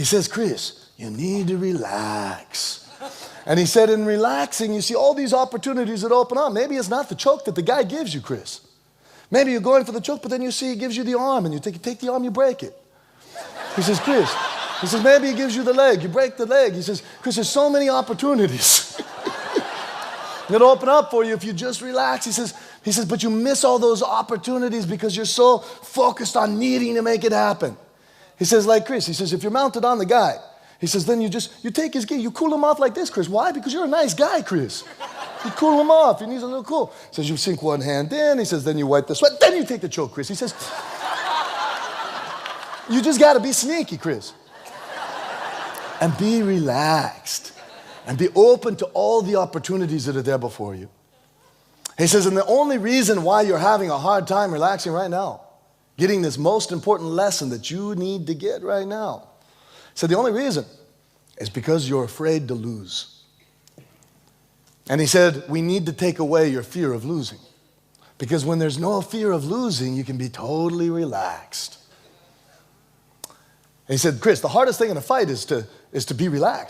He says, Chris, you need to relax. And he said, in relaxing, you see all these opportunities that open up. Maybe it's not the choke that the guy gives you, Chris. Maybe you're going for the choke, but then you see he gives you the arm, and you take the arm, you break it. He says, Chris, he says, maybe he gives you the leg, you break the leg. He says, Chris, there's so many opportunities that open up for you if you just relax. He says, but you miss all those opportunities because you're so focused on needing to make it happen. He says, like Chris, he says, if you're mounted on the guy, he says, then you take his gear, you cool him off like this, Chris. Why? Because you're a nice guy, Chris. You cool him off. He needs a little cool. He says, you sink one hand in. He says, then you wipe the sweat. Then you take the choke, Chris. He says, you just got to be sneaky, Chris. And be relaxed. And be open to all the opportunities that are there before you. He says, and the only reason why you're having a hard time relaxing right now, getting this most important lesson that you need to get right now. So the only reason is because you're afraid to lose. And he said, we need to take away your fear of losing. Because when there's no fear of losing, you can be totally relaxed. And he said, Chris, the hardest thing in a fight is to be relaxed.